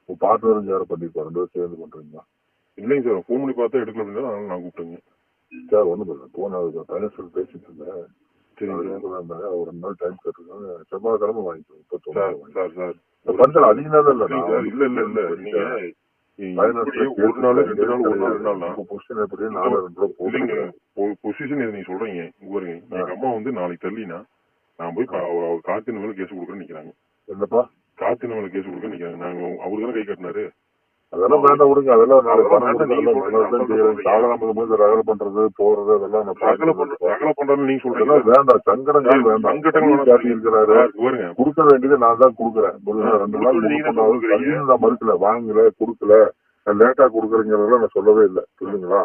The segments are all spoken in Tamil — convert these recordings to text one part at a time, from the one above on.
உங்க பார்ட்னரும் யாரும் பண்ணிருப்பாரு, 2 பேரும் சேர்ந்து பண்றீங்களா? இல்லைங்க சார், ஃபோன் பண்ணி பார்த்தா எடுக்கல அப்படின்னா அதனால நான் கூப்பிட்டேங்க சார். ஒன்றும் இல்லை, போன ஃபைனான்சியல் பேசிட்டு இருந்தேன். சரிங்க ஒரு 2 நாள் டைம் கேட்டிருக்காங்க. செவ்வாய்க்கிழமை வாங்கிக்கோங்க. சார் பண்றது அதிக நாள் இல்லை. இல்ல இல்ல இல்ல நீங்க ஒரு நாள் 2 நாள் ஒரு நாள் 2 நாள்னா பொசிஷன் எப்படி 4-2 ரூபா இல்லைங்க. பொசிஷன் நீங்க சொல்றீங்க பாருங்க, எங்க அம்மா வந்து நாளைக்கு தள்ளினா நான் போய் காத்தின மேல கேஸ் கொடுக்குறேன்னு நிக்கிறாங்க. என்னப்பா காத்தின மேல கேஸ் கொடுக்குறேன்னு நிக்கிறாங்க. நாங்க அவரு தானே கை கட்டினாரு. அதெல்லாம் வேண்டாம் விடுங்க. அதெல்லாம் நாளைக்கு காலதாமதம் போது ரகலை பண்றது போறது அதெல்லாம் ரகலை பண்றது நீங்க சொல்றீங்க. வேண்டாம், சங்கடங்கள் வேண்டாம். இருக்கிறாரு கொடுக்க வேண்டியது நான் தான் கொடுக்குறேன். 2 நாள் நான் மறுக்கல, வாங்கல, கொடுக்கல, லேட்டா கொடுக்குறீங்கிறதெல்லாம் நான் சொல்லவே இல்லை. புரியுதுங்களா?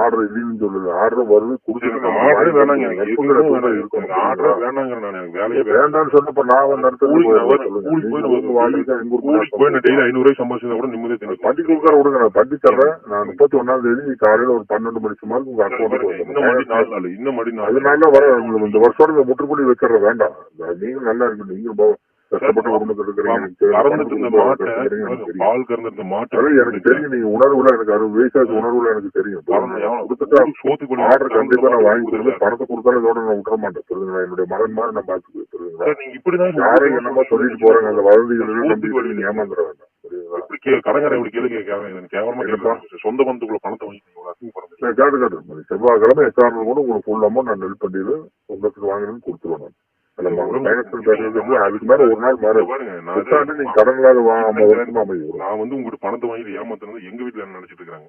ஆர்டர் இல்லைன்னு சொல்லுங்க. ஆர்டர் வருது வேண்டாம்னு சொன்னப்ப நான் வந்து பட்டி கொடுக்குற விடுங்க. நான் பட்டி தர்றேன். நான் 31ஆம் தேதி காலையில ஒரு 12 மணி சுமார் உங்க அக்கௌண்ட் அதனால வர இந்த வருஷம் முற்றுப்புள்ளி வைக்கிற வேண்டாம். நீங்க நல்லா இருக்கு. நீங்க கஷ்டப்பட்ட குடும்பத்தில் இருக்கிறீங்க. எனக்கு தெரியும். நீங்க உணர்வுல எனக்கு 60 வயசாச்சு உணர்வுல எனக்கு தெரியும். ஆர்டர் கண்டிப்பா நான் வாங்கி கொடுத்து பணத்தை கொடுத்தாலும் இதோட நான் விட்டுற மாட்டேன். சொல்லுங்க, என்னுடைய மகன் மாதிரி நான் பாத்துக்குவேன். யாரும் என்னமோ சொல்லிட்டு போறாங்க அந்த வதந்திகள் நம்பி நீங்க ஏமாந்துட வேண்டாம். சொந்த பந்தத்துக்குள்ள பணத்தை காட்டு செவ்வாய்க்கிழமை எக்காரணம் கூட உங்களுக்கு ஃபுல் அமௌண்ட் நான் நெல் பண்ணிட்டு உங்களுக்கு வாங்கணும்னு கொடுத்துருவேன். அதுக்கு மேல ஒரு நாள் மாற நீங்க கடன்களாக நான் வந்து உங்களுக்கு பணத்தை வாங்கி ஏமாத்துறது எங்க வீட்டுல என்ன நினைச்சிட்டு இருக்காங்க.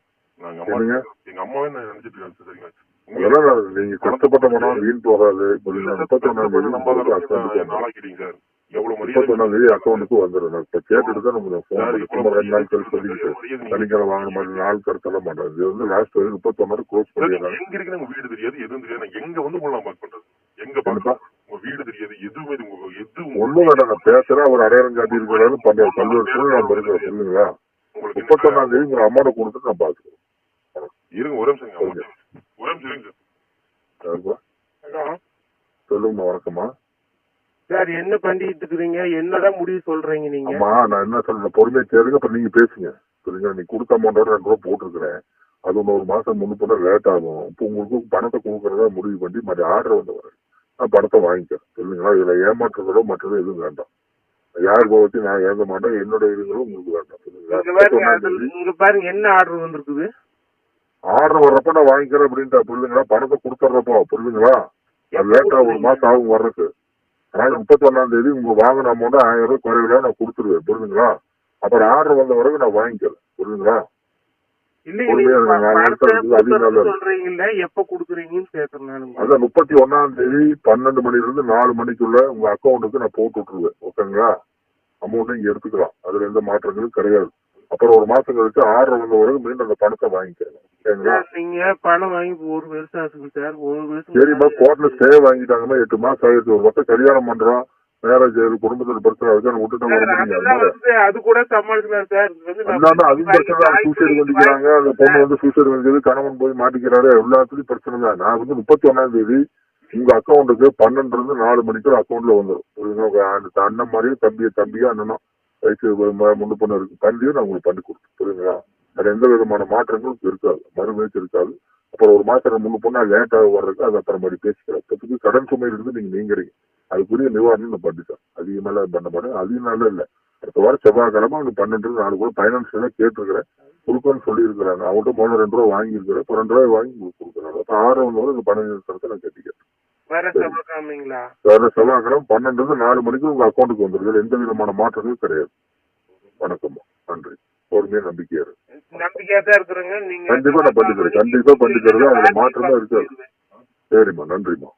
எங்க அம்மாவே நினைச்சிட்டு இருக்காங்க. அதெல்லாம் நீங்க கஷ்டப்பட்ட பணம் வீண் போகாது. 31ஆம் தேதி நாளாக்கிட்டீங்க சார். எவ்வளவு 31ஆம் தேதி அக்கௌண்ட்டுக்கு வந்துடும். நான் இப்ப கேட்டுட்டு தான் நம்ம 2 நாள் கழிச்சு சொல்லிட்டு சனிக்கிழமை வாங்கின மாதிரி நாள் கருத்தெல்லாம் மாட்டாது. இது வந்து லாஸ்ட் வரைக்கும் 31 க்ளோஸ் பண்ணிடுறாங்க. எங்க இருக்கு வீடு தெரியாது, எதுவும் தெரியாது. எங்க வந்து உங்களை பார்க் பண்றது எங்க பார்த்தா வீடு தெரியாது, எதுவுமே ஒண்ணும் வேண்டாம். நான் பேசுறேன், ஒரு அடையாளம் காட்டி இருக்கிறாரு பண்ற பல்வேறு சூழ்நிலை நான் இருக்கிறேன். சொல்லுங்களா? 31ஆம் தேதி உங்க அம்மாவை கொடுத்துட்டு நான் பாத்துக்கிறேன். இருங்க ஒரு நிமிஷம் சொல்லுங்கம்மா. வணக்கம்மா சார். என்ன பண்ணிட்டு இருக்கிறீங்க? என்னதான் முடிவு சொல்றீங்க நீங்க? அம்மா நான் என்ன சொல்றேன், பொறுமையா கேளுங்க. அப்புறம் நீங்க பேசுங்க. சொல்லுங்க, நீ கொடுத்த அமௌண்டோட 2 ரூபா போட்டிருக்கிறேன். அது ஒரு மாசம் முன்னு போனா லேட் ஆகும். இப்போ உங்களுக்கு பணத்தை கொடுக்கறதா முடிவு பண்ணி மற்ற ஆர்டர் வந்து வரேன். நான் பணத்தை வாங்கிக்கிறேன். சொல்லுங்களா? இதுல ஏமாற்றுறதோ மற்றது எதுவும் வேண்டாம். யார் போச்சு நான் ஏங்க மாட்டேன். என்னோட இதுகளும் உங்களுக்கு வேண்டாம். பாருங்க என்ன ஆர்டர் வந்திருக்குது. ஆர்டர் வர்றப்ப நான் வாங்கிக்கிறேன் அப்படின்ட்டு புரியுதுங்களா? பணத்தை கொடுத்துட்றப்போ புரியுதுங்களா? லேட்டா ஒரு மாசம் ஆகும் வர்றதுக்கு. ஆனால் 31ஆம் தேதி உங்க வாங்கின அமௌண்ட் 1000 ரூபாய் குறைவில நான் கொடுத்துருவேன். புரியுதுங்களா? அப்புறம் ஆர்டர் வந்த பிறகு நான் வாங்கிக்கிறேன். புரியுதுங்களா? அதான் 31ஆம் தேதி 12 மணில இருந்து 4 மணிக்குள்ள உங்க அக்கௌண்ட்டுக்கு நான் போட்டு விட்டுருவேன். ஓகேங்களா? அமௌண்ட் இங்க எடுத்துக்கலாம். அதுல எந்த மாற்றங்களும் கிடையாது. அப்புறம் ஒரு மாசம் கழிச்சு ஆர்டர் வந்த பிறகு மீண்டும் அந்த பணத்தை வாங்கிக்கிறேன். ஓகேங்களா? நீங்க பணம் வாங்கி 1 வருஷம் ஆகுது சார். 1 வருஷம் சரிம்மா. கோர்ட்ல ஸ்டே வாங்கிட்டாங்கன்னா 8 மாசம் ஆயிடுச்சு. ஒரு பக்கம் கல்யாணம் பண்றோம், மேரேஜ் குடும்பத்துல பிரச்சனை அதுக்கான விட்டுட்டு வர முடியாது. அது கூட சமாளிக்கலாம் சார். அது பிரச்சனை. சூசைடு பண்ணிக்கிறாங்க. அந்த பொண்ணு வந்து சூசைடு பண்ணிக்கிறது, கணவன் போய் மாட்டிக்கிறாரு. எல்லாத்துலயும் பிரச்சனை தான். நான் வந்து 31ஆம் தேதி உங்க அக்கௌண்ட்டுக்கு 12 இருந்து 4 மணிக்குள்ள அக்கௌண்ட்ல வந்துடும். அந்த அண்ணன் மாதிரியும் தம்பியா அண்ணனும் வயசு முன்னு பொண்ணு இருக்கு. தம்பியும் நான் உங்களுக்கு பண்ணி கொடுத்து. புரியுதுங்களா? அது எந்த விதமான மாற்றங்களும் இருக்காது, மறுமேச்சு இருக்காது. அப்புறம் ஒரு மாசம் முன்னு பொண்ணா லேட்டாக வர்றதுக்கு அது அப்புறம் மாதிரி பேசிக்கிறேன். இப்போதைக்கு கடன் சுமையில இருந்து நீங்க நீங்கிறீங்க. அதுக்குரிய நிவாரணம் நான் பண்ணிட்டேன். அதிகமெல்லாம் பண்ண மாட்டேன். அதிகம் நாள் இல்லை. அடுத்த வாரம் செவ்வாய்க்கிழமை அவனுக்கு 12 கூட பைனான்ஸ்ல கேட்டுருக்கிறேன். கொடுக்கணும்னு சொல்லி இருக்கிறாங்க. அவங்கள்ட்ட முதல்ல 2 ரூபா வாங்கியிருக்கிறேன். இப்போ 2 ரூபாய் வாங்கி உங்களுக்கு கொடுக்குறாங்க. அப்போ 6 வந்தவரை இந்த 12 நான் கட்டிக்கிறேன். வேற செவ்வாய்க்கிழமை 12 இருந்து 4 மணிக்கு உங்க அக்கௌண்ட்டுக்கு வந்துருக்கு. எந்த விதமான மாற்றங்களும் கிடையாது. வணக்கம்மா. நன்றி. பொறுமையா நம்பிக்கையா தான் இருக்கிறேங்க. நீங்க கண்டிப்பா நான் பண்ணிக்கிறேன். கண்டிப்பா பண்ணிக்கிறது. அதுல மாற்றமா இருக்காது. சரிம்மா. நன்றிம்மா.